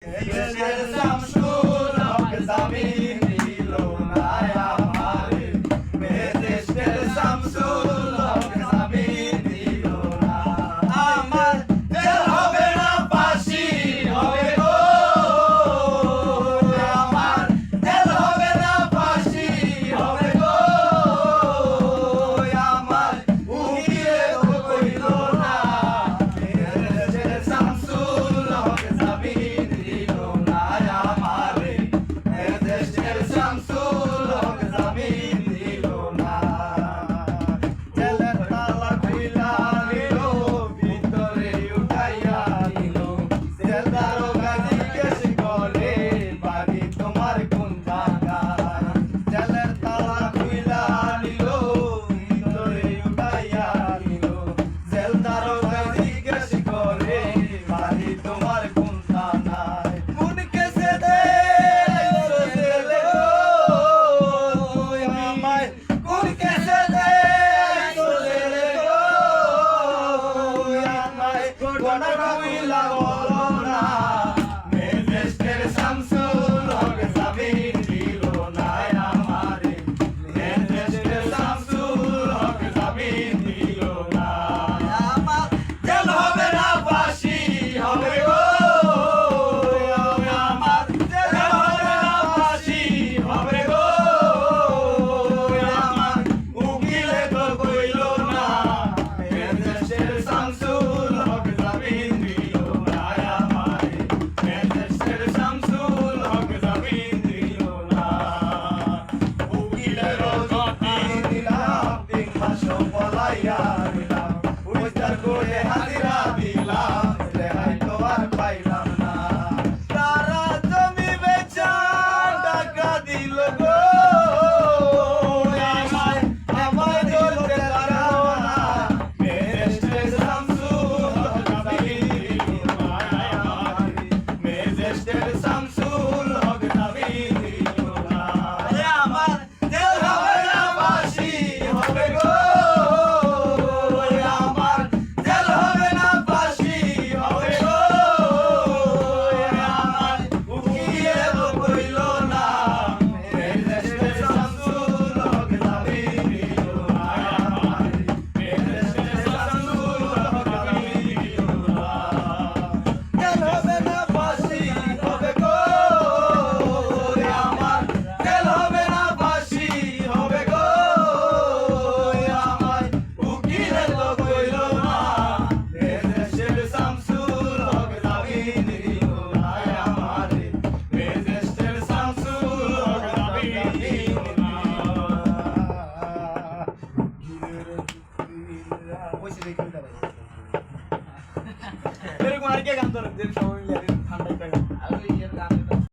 দেশের শামসুল হক জামিন দিল না আমারে, দেশের শামসুল হক জামিন দিল না। আমার জেল হবে না ফাঁসি হবে গো, আমার জেল হবে না ফাঁসি হবে গো, আমার উকিলে তো কইল না, দেশের শামসুল হক জামিন দিল না আমারে, দেশের শামসুল হক জামিন দিল না। জেলের তালা খুইলা নিল, ভিতরে উঠাইয়া নিল, জেল দারোগা জিজ্ঞেস করে বাড়ি তোমার কোন জায়গায়। জেলের তালা খুইলা নিল, ভিতরে উঠাইয়া নিল, জেল দারোগা জিজ্ঞেস করে বাড়ি তোমার কোন থানায়। কোন কেসে দে আইছো জেলে গো, তুই আমায় কোন কেসে দে আইছো জেলে গো, তুই আমায় ঘটনা কইলা বলো না, দেশের শামসুল হক জামিন দিল না আমারে, দেশের শামসুল হক জামিন দিল না। আমার জেল হবে না ফাঁসি হবে গো, আমার জেল হবে না ফাঁসি হবে গো, আমার উকিলে তো কইল না, দেশের শামসুল হক জামিন দিল না আমারে, দেশের শামসুল হক জামিন দিল না। উকিলের জটি দিলাম, 3 মাস পলাইয়া দিলাম, উইস্টার করে হাজিরা দিলাম, রেহাই তো আর পাইলাম না। তারা জমি বেচা টাকা দিল গো, আমায় আমায় জ্বলতে দাঁড়াও না, দেশের শামসুল হক জামিন দিল না আমারে, দেশের শামসুল হক জামিন দিল না। আমার জেল হবে না ফাঁসি হবে গো, আমার জেল হবে না ফাঁসি হবে গো, আমার উকিলে তো কইল না, দেশের শামসুল হক জামিন দিল না আমারে, দেশের শামসুল হক জামিন দিল না। জেল হবে না ফাঁসি হবে গো, আমার জেল হবে না ফাঁসি হবে গো, আমার উকিলে তো কইল না, দেশের শামসুল হক জামিন দিল না আমারে, দেশের শামসুল হক জামিন দিল না। এরকম আর কে গান ধরেন যে সবাই মিলে